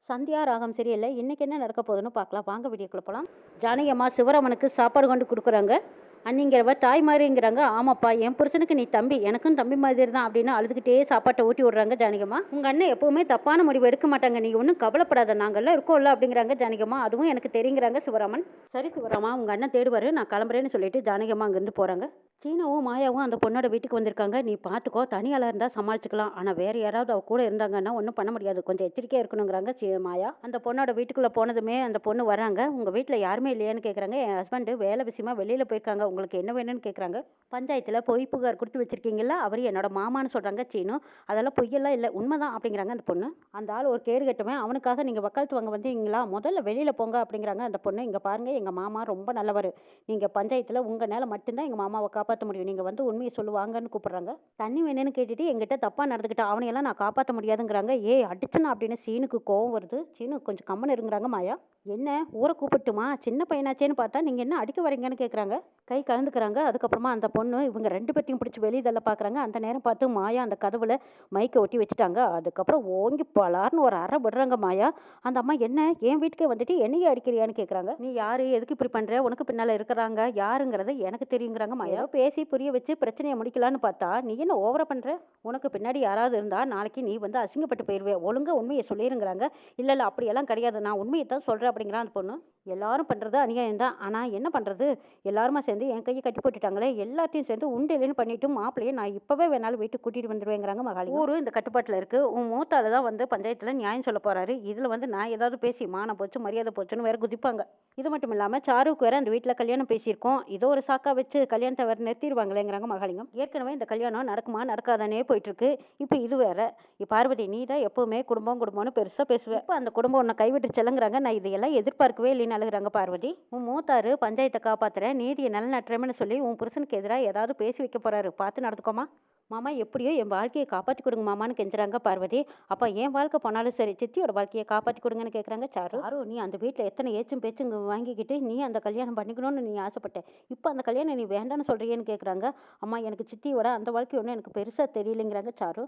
சந்தியா ராகம் சரியில்லை. இன்னைக்கு என்ன நடக்க போகுதுன்னு பார்க்கலாம். வாங்க வீடியோக்குள்ள போலாம். ஜானகி அம்மா சிவராமனுக்கு சாப்பாடு கொண்டு கொடுக்குறாங்க. அண்ணிங்கிறவ தாய் மாதிரிங்கிறாங்க. ஆமாப்பா, என் புருஷனுக்கு நீ தம்பி, எனக்கும் தம்பி மாதிரி தான் அப்படின்னு அழுதுகிட்டே சாப்பாட்டை ஊட்டி விடுறாங்க ஜானகியம்மா. உங்க அண்ணன் எப்பவுமே தப்பான முடிவு எடுக்க மாட்டாங்க, நீ ஒன்றும் கவலைப்படாத, நாங்கெல்லாம் இருக்கோம்ல அப்படிங்கிறாங்க ஜானகியம்மா. அதுவும் எனக்கு தெரியுங்கிறாங்க சிவராமன். சரி சிவராமா, உங்க அண்ணன் தேடுவாரு, நான் கிளம்புறேன்னு சொல்லிட்டு ஜானகியம்மா அங்கிருந்து போறாங்க. சீனாவும் மாயாவும் அந்த பொண்ணோட வீட்டுக்கு வந்திருக்காங்க. நீ பார்த்துக்கோ, தனியாளா இருந்தா சமாளிச்சுக்கலாம், ஆனா வேற யாராவது அவ கூட இருந்தாங்கன்னா ஒன்றும் பண்ண முடியாது, கொஞ்சம் எச்சரிக்கையா இருக்கணுங்கிறாங்க மாயா. அந்த பொண்ணோட வீட்டுக்குள்ள போனதுமே அந்த பொண்ணு வராங்க. உங்க வீட்டுல யாருமே இல்லையான்னு கேக்குறாங்க. என் ஹஸ்பண்ட் வேலை விஷயமா வெளியில போயிருக்காங்க, உங்களுக்கு என்ன வேணும்னு கேக்குறாங்க. பஞ்சாயத்துல பொய் புகார் கொடுத்து வச்சிருக்கீங்கல்ல, அவர் என்னோட மாமான்னு சொல்றாங்க சீனு. அதெல்லாம் பொய்யெல்லாம் இல்லை, உண்மைதான் அப்படிங்கிறாங்க அந்த பொண்ணு. அந்த ஆள் ஒரு கேடு கட்டுவேன், அவனுக்காக நீங்க வக்காலத்து வாங்க வந்தீங்களா, முதல்ல வெளியில போங்க அப்படிங்கிறாங்க அந்த பொண்ணு. இங்க பாருங்க, எங்க மாமா ரொம்ப நல்லவர், நீங்க பஞ்சாயத்துல உங்க நேரம் மட்டும்தான் எங்க மாமாவை காப்பாற்ற முடியும், நீங்க வந்து உண்மையை சொல்லுவாங்கன்னு கூப்பிடுறாங்க. தண்ணி வேணும்னு கேட்டுட்டு எங்கிட்ட தப்பா நடந்துக்கிட்ட அவனையெல்லாம் நான் காப்பாற்ற முடியாதுங்கிறாங்க. அடிச்சுனா அப்படின்னு சீனுக்கு கோவம் வருது. சீனு கொஞ்சம் கம்மன் இருங்கிறாங்க மாயா. என்ன ஊரை கூப்பிட்டுமா, சின்ன பையனாச்சேன்னு பார்த்தா நீங்க என்ன அடிக்க வரீங்கன்னு கேட்குறாங்க. கை கலந்துக்கிறாங்க. அதுக்கப்புறமா அந்த பொண்ணு இவங்க ரெண்டு பேர்த்தையும் பிடிச்சி வெளியில பார்க்குறாங்க. அந்த நேரம் பார்த்து மாயா அந்த கதவுல மைக்கை ஒட்டி வச்சுட்டாங்க. அதுக்கப்புறம் ஓங்கி பலார்னு ஒரு அறை விடுறாங்க மாயா. அந்த அம்மா, என்ன என் வீட்டுக்கே வந்துட்டு என்னையே அடிக்கிறியான்னு கேட்குறாங்க. நீ யாரு, எதுக்கு இப்படி பண்ற, உனக்கு பின்னால இருக்கிறாங்க யாருங்கிறத எனக்கு தெரியுங்கிறாங்க மாயா. பேசி புரிய வச்சு பிரச்சனையை முடிக்கலான்னு பார்த்தா நீ என்ன ஓவரா பண்ற, உனக்கு பின்னாடி யாராவது இருந்தா நாளைக்கு நீ வந்து அசிங்கப்பட்டு போயிருவே, ஒழுங்கா உண்மையை சொல்லிருங்கிறாங்க. இல்ல இல்ல அப்படியெல்லாம் கிடையாது, நான் உண்மையை தான் சொல்றேன் அப்படிங்கிறான் அந்த பொண்ணு. எல்லாரும் பண்றது அநியாயம் தான், ஆனா என்ன பண்றது, எல்லாருமா சேர்ந்து என் கையை கட்டி போட்டுட்டாங்களே, எல்லாத்தையும் சேர்ந்து உண்டு இல்லைன்னு பண்ணிட்டு மாப்பிள்ளையே நான் இப்பவே வேணாலும் வீட்டுக்கு கூட்டிட்டு வந்துருவேங்கிறாங்க மகாலி. ஊரு இந்த கட்டுப்பாட்டுல இருக்கு, உன் மூத்தால தான் வந்து பஞ்சாயத்துல நியாயம் சொல்ல போறாரு, இதுல வந்து நான் ஏதாவது பேசி மானம் போச்சு மரியாதை போச்சுன்னு வேற குதிப்பாங்க. இது மட்டும் இல்லாம சாருக்கு வேற அந்த வீட்டுல கல்யாணம் பேசியிருக்கோம், இதோ ஒரு சாக்கா வச்சு கல்யாணத்தை வேற நிறுத்திடுவாங்களேங்கிறாங்க மகாலிங்கம். ஏற்கனவே இந்த கல்யாணம் நடக்குமா நடக்காதானே போயிட்டு இருக்கு, இப்ப இது வேற. பார்வதி, நீ தான் எப்பவுமே குடும்பம் குடும்பம்னு பெருசா பேசுவேன், இப்ப அந்த குடும்பம் உன்னை கைவிட்டு செல்லுங்கிறாங்க. நான் இதையெல்லாம் எதிர்பார்க்கவே இல்லைன்னு அழுகுறாங்க பார்வதி. உன் மூத்தாரு பஞ்சாயத்தை காப்பாத்துற, நீதியை நிலநாட்டுறேன்னு சொல்லி உன் புருஷனுக்கு எதிராக ஏதாவது பேசி வைக்க போறாரு, பார்த்து நடந்துக்கோமா. மாமா, எப்படியோ என் வாழ்க்கையை காப்பாற்றி கொடுங்க மாமான்னு கெஞ்சுறாங்க பார்வதி. அப்போ என் வாழ்க்கை போனாலும் சரி, சித்தியோட வாழ்க்கையை காப்பாற்றி கொடுங்கன்னு கேட்குறாங்க சாரு. சாரு, நீ அந்த வீட்டில் எத்தனை ஏச்சும் பேச்சும் வாங்கிக்கிட்டு நீ அந்த கல்யாணம் பண்ணிக்கணும்னு நீ ஆசைப்பட்ட, இப்போ அந்த கல்யாணம் நீ வேண்டான்னு சொல்றியேன்னு கேட்குறாங்க. அம்மா, எனக்கு சித்தியோட அந்த வாழ்க்கை ஒன்றும் எனக்கு பெருசாக தெரியலைங்கிறாங்க சாரு.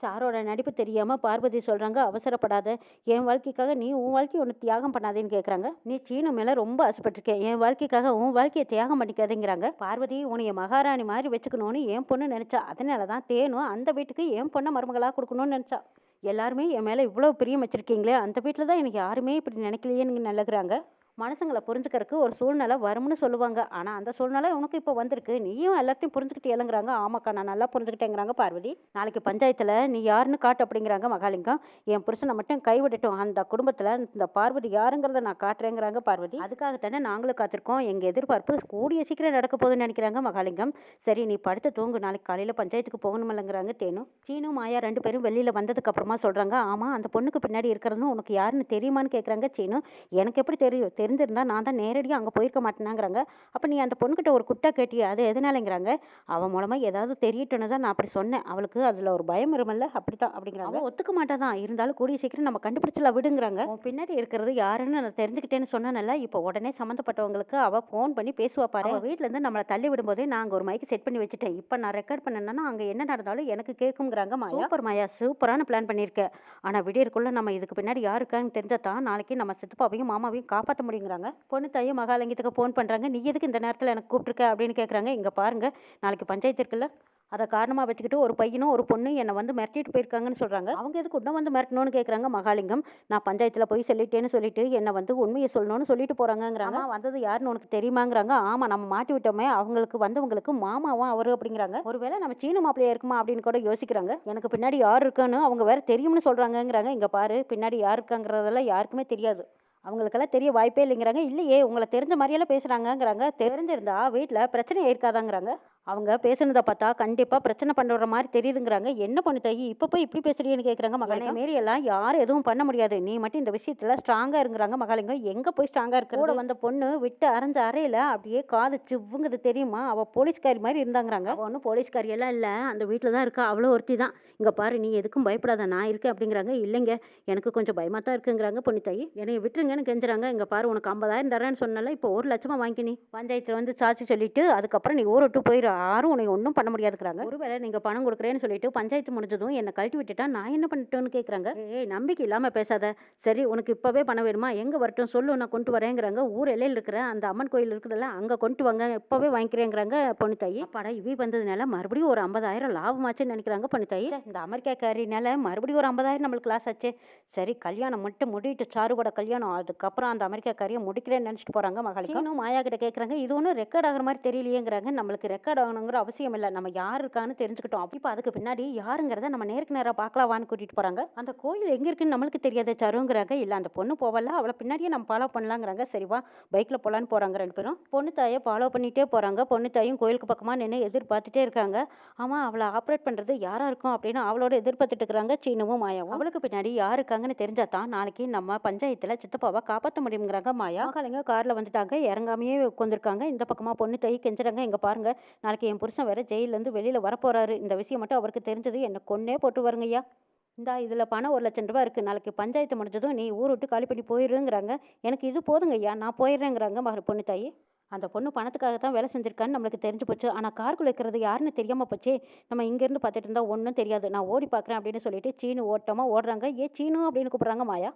சாரோட நடிப்பு தெரியாம பார்வதி சொல்றாங்க, அவசரப்படாத, என் வாழ்க்கைக்காக நீ உன் வாழ்க்கையை ஒன்று தியாகம் பண்ணாதேன்னு கேட்குறாங்க. நீ சீனு மேல ரொம்ப ஆசைப்பட்டிருக்கேன், என் வாழ்க்கைக்காக உன் வாழ்க்கையை தியாகம் பண்ணிக்காதேங்கிறாங்க. பார்வதி, உன்னைய மகாராணி மாதிரி வச்சுக்கணும்னு என் பொண்ணு நினைச்சா, அதனாலதான் தேனும் அந்த வீட்டுக்கு என் பொண்ணை மருமகளா கொடுக்கணும்னு நினைச்சா. எல்லாருமே என் மேல இவ்வளவு பிரியம் வச்சிருக்கீங்களே, அந்த வீட்டுல தான் எனக்கு யாருமே இப்படி நினைக்கலையேன்னு நல்லகுறாங்க. மனுஷங்களை புரிஞ்சுக்கிறதுக்கு ஒரு சூழ்நிலை வரும்னு சொல்லுவாங்க, ஆனா அந்த சூழ்நிலை உனக்கு இப்போ வந்திருக்கு, நீயும் எல்லாத்தையும் புரிஞ்சுக்கிட்டு இளங்குறாங்க. ஆமாக்கா, நான் நல்லா புரிஞ்சுக்கிட்டேங்கிறாங்க பார்வதி. நாளைக்கு பஞ்சாயத்துல நீ யாருன்னு காட்டு அப்படிங்கிறாங்க மகாலிங்கம். என் புருஷனை மட்டும் கைவிடட்டும், அந்த குடும்பத்துல இந்த பார்வதி யாருங்கிறத நான் காட்டுறேங்கிறாங்க பார்வதி. அதுக்காகத்தானே நாங்களும் காத்திருக்கோம், எங்க எதிர்பார்ப்பு கூடிய சீக்கிரம் நடக்க போகுதுன்னு நினைக்கிறாங்க மகாலிங்கம். சரி, நீ படுத்து தூங்கு, நாளைக்கு காலையில பஞ்சாயத்துக்கு போகணுமில்லங்கிறாங்க தேனு. சீனு மாயா ரெண்டு பேரும் வெளியில வந்ததுக்கு அப்புறமா சொல்றாங்க, ஆமா, அந்த பொண்ணுக்கு பின்னாடி இருக்கிறதுன்னு உனக்கு யாருன்னு தெரியுமான்னு கேட்குறாங்க சீனு. எனக்கு எப்படி தெரியும், தெரிஞ்சிருந்தா நான் தான் நேரடியாக அங்கே போயிருக்க மாட்டேனாங்கிறாங்க. அப்போ நீ அந்த பொண்ணுக்கிட்ட ஒரு குட்டா கேட்டியா, அது எதனாலங்கிறாங்க. அவன் மூலமா ஏதாவது தெரியட்டுன்னு தான் நான் அப்படி சொன்னேன், அவளுக்கு அதில் ஒரு பயம் இருமல்ல, அப்படித்தான் அப்படிங்கிறாங்க. அவன் ஒத்துக்க மாட்டாதான், இருந்தாலும் கூடிய சீக்கிரம் நம்ம கண்டுபிடிச்சல விடுங்கிறாங்க. உன் பின்னாடி இருக்கிறது யாருன்னு நான் தெரிஞ்சுக்கிட்டேன்னு சொன்னேன்ல, இப்போ உடனே சம்மந்தப்பட்டவங்களுக்கு அவள் ஃபோன் பண்ணி பேசுவா பாரு. வீட்டிலேருந்து நம்மளை தள்ளி விடும்போதே நான் அங்கே ஒரு மைக்கு செட் பண்ணி வச்சுட்டேன், இப்போ நான் ரெக்கார்ட் பண்ணேன்னா அங்கே என்ன நடந்தாலும் எனக்கு கேட்குங்கிறாங்க மாயா. சூப்பர் மாயா, சூப்பரான பிளான் பண்ணியிருக்கேன், ஆனால் விடியற்குள்ள நம்ம இதுக்கு பின்னாடி யாருக்கான்னு தெரிஞ்சா தான் நாளைக்கு நம்ம சித்தப்பாவையும் மாமாவையும் காப்பாற்ற முடியுங்கிறாங்க. பொண்ணு தாயும் மகாலிங்கத்துக்கு ஃபோன் பண்ணுறாங்க. நீ எதுக்கு இந்த நேரத்தில் எனக்கு கூப்பிட்டுருக்க அப்படின்னு கேட்குறாங்க. இங்கே பாருங்க, நாளைக்கு பஞ்சாயத்து இருக்குல்ல, அதை காரணமாக வச்சுக்கிட்டு ஒரு பையனும் ஒரு பொண்ணு என்னை வந்து மிரட்டிட்டு போயிருக்காங்கன்னு சொல்கிறாங்க. அவங்க எதுக்கு உன்ன வந்து மிரட்டணும்னு கேட்குறாங்க மகாலிங்கம். நான் பஞ்சாயத்தில் போய் சொல்லிட்டேன்னு சொல்லிட்டு என்னை வந்து உண்மையை சொல்லணும்னு சொல்லிட்டு போகிறாங்கங்கிறாங்க. வந்தது யாருன்னு உனக்கு தெரியுமாங்கிறாங்க. ஆமாம், நம்ம மாட்டி விட்டோமே, அவங்களுக்கு வந்தவங்களுக்கு மாமாவும் அவரு அப்படிங்கிறாங்க. ஒருவேளை நம்ம சீனு மாப்பிள்ளையா இருக்குமா அப்படின்னு கூட யோசிக்கிறாங்க. எனக்கு பின்னாடி யார் இருக்கான்னு அவங்க வேற தெரியும்னு சொல்கிறாங்கங்கிறாங்க. இங்கே பாரு, பின்னாடி யார் இருக்காங்கிறதெல்லாம் யாருக்குமே தெரியாது, அவங்களுக்கெல்லாம் தெரிய வாய்ப்பே இல்லைங்கிறாங்க. இல்லையே, உங்களை தெரிஞ்ச மாதிரியெல்லாம் பேசுகிறாங்கங்கிறாங்க. தெரிஞ்சிருந்தா வீட்டில் பிரச்சனை இருக்காதாங்கிறாங்க. அவங்க பேசுனதை பார்த்தா கண்டிப்பாக பிரச்சனை பண்ணுற மாதிரி தெரியுதுங்கிறாங்க. என்ன பண்ணு தாயி, இப்போ போய் இப்படி பேசுறீன்னு கேட்குறாங்க மகாலிங்கம். மாரி எல்லாம் யாரும் எதுவும் பண்ண முடியாது, நீ மட்டும் இந்த விஷயத்தில் ஸ்ட்ராங்காக இருங்கிறாங்க மகாலிங்கம். எங்கே போய் ஸ்ட்ராங்காக இருக்கிற, கூட வந்த பொண்ணு விட்டு அரைஞ்ச அறையில் அப்படியே காது சிவ்வுங்குது தெரியுமா, அவள் போலீஸ்காரி மாதிரி இருந்தாங்கிறாங்க. அவள் ஒன்றும் போலீஸ்காரி எல்லாம் இல்லை, அந்த வீட்டில் தான் இருக்கா, அவ்வளோ ஒருத்தி தான். இங்கே பாரு, நீ எதுக்கும் பயப்படாத, நான் இருக்கேன் அப்படிங்கிறாங்க. இல்லைங்க, எனக்கு கொஞ்சம் பயமாக தான் இருக்குங்கிறாங்க பொண்ணு தாயி. என்னை விட்டுருங்கன்னு கெஞ்சுறாங்க. இங்கே பாரு, உனக்கு 50,000 தரேன்னு சொன்னால இப்போ 1 லட்சமாக வாங்கி நீ பஞ்சாயத்தில் வந்து சாட்சி சொல்லிட்டு அதுக்கப்புறம் நீ ஊரை விட்டு போயிரு, யாரும் உன்னை ஒன்றும் பண்ண முடியாதுங்கிறாங்க. ஒருவேளை நீங்கள் பணம் கொடுக்குறேன்னு சொல்லிட்டு பஞ்சாயத்து முடிஞ்சதும் என்னை கழட்டி விட்டுட்டா நான் என்ன பண்ணிட்டேன்னு கேட்குறாங்க. ஏய் நம்பிக்கை இல்லாமல் பேசாத. சரி உனக்கு இப்போவே பணம் வேணுமா, எங்கே வரட்டும் சொல்லு, நான் கொண்டு வரேங்கிறாங்க. ஊர் எல்லையில் இருக்கிற அந்த அம்மன் கோயில் இருக்குதுல்ல, அங்கே கொண்டு வாங்க, இப்போவே வாங்கிக்கிறேங்கிறாங்க பொண்ணு தாயி. அப்பாடா இவி வந்ததுனால மறுபடியும் ஒரு 50,000 லாபமாச்சுன்னு நினைக்கிறாங்க பொண்ணு தாயி. இந்த அமெரிக்காக்காரினால மறுபடியும் ஒரு 50,000 நம்மளுக்கு லாஸ் ஆச்சு. சரி கல்யாணம் மட்டும் முடிட்டு சாரு கூட கல்யாணம், அதுக்கப்புறம் அந்த அமெரிக்காக்காரியை முடிக்கிறேன்னு நினச்சிட்டு போகிறாங்க மகாலிகா. இன்னும் மாயா கிட்ட கேட்குறாங்க, இது ஒன்றும் ரெக்கார்ட் ஆகிற மாதிரி தெரியலையேங்கிறாங்க. நம்மளுக்கு ரெக்கார்ட் ஆகணுங்கிற அவசியம் இல்லை, நம்ம யார் இருக்கான்னு தெரிஞ்சுக்கிட்டோம். இப்போ அதுக்கு பின்னாடி யாருங்கிறத நம்ம நேருக்கு நேராக பார்க்கலாவான்னு கூட்டிகிட்டு போகிறாங்க. அந்த கோயில் எங்கே இருக்குன்னு நம்மளுக்கு தெரியாத சாருங்கிறாங்க. இல்லை அந்த பொண்ணு போகல, அவளை பின்னாடியே நம்ம ஃபாலோ பண்ணலாங்கிறாங்க. சரிவா பைக்கில் போகலான்னு போகிறாங்க 2 பேரும். பொண்ணு தாயை ஃபாலோ பண்ணிகிட்டே போகிறாங்க. பொண்ணு தாயும் கோயிலுக்கு பக்கமாக நின்று எதிர்பார்த்துட்டே இருக்காங்க. ஆமாம் அவளை ஆப்ரேட் பண்ணுறது யாராக இருக்கும் அப்படின்னு அவளோட எதிர்பார்த்துட்டு இருக்கிறாங்க சீனுவும் மாயாவும். அவளுக்கு பின்னாடி யார் இருக்காங்கன்னு தெரிஞ்சா தான் நாளைக்கு நம்ம பஞ்சாயத்தில் சித்தப்பாவை காப்பாற்ற முடியுங்கிறாங்க மாயா. மகாலிங்க காரில் வந்துட்டாங்க, இறங்காமையே உட்காந்துருக்காங்க. இந்த பக்கமாக பொண்ணு தாய் கெஞ்சுறாங்க, இங்கே பாருங்க நாளைக்கு என் புருஷன் வேற ஜெயிலேருந்து வெளியில் வரப்போறாரு, இந்த விஷயம் மட்டும் அவருக்கு தெரிஞ்சது என்னை கொன்னே போட்டு வருங்கய்யா. இந்தா இதில் பணம் 1,00,000 ரூபா இருக்குது, நாளைக்கு பஞ்சாயத்து முடிஞ்சதும் நீ ஊர் விட்டு காலி பண்ணி போயிருங்கிறாங்க. எனக்கு இது போதுங்க ஐயா, நான் போயிடுறேங்கிறாங்க பொண்ணு தாயி. அந்த பொண்ணு பணத்துக்காக தான் வேலை செஞ்சிருக்கான்னு நம்மளுக்கு தெரிஞ்சு போச்சு. ஆனால் காருக்குள்ள இருக்கிறது யாருன்னு தெரியாமல் போச்சே. நம்ம இங்கேருந்து பார்த்துட்டு இருந்தால் ஒன்றும் தெரியாது, நான் ஓடி பார்க்குறேன் அப்படின்னு சொல்லிட்டு சீனு ஓட்டமாக ஓடுறாங்க. ஏ சீனு அப்படின்னு கூப்பிட்றாங்க மாயா.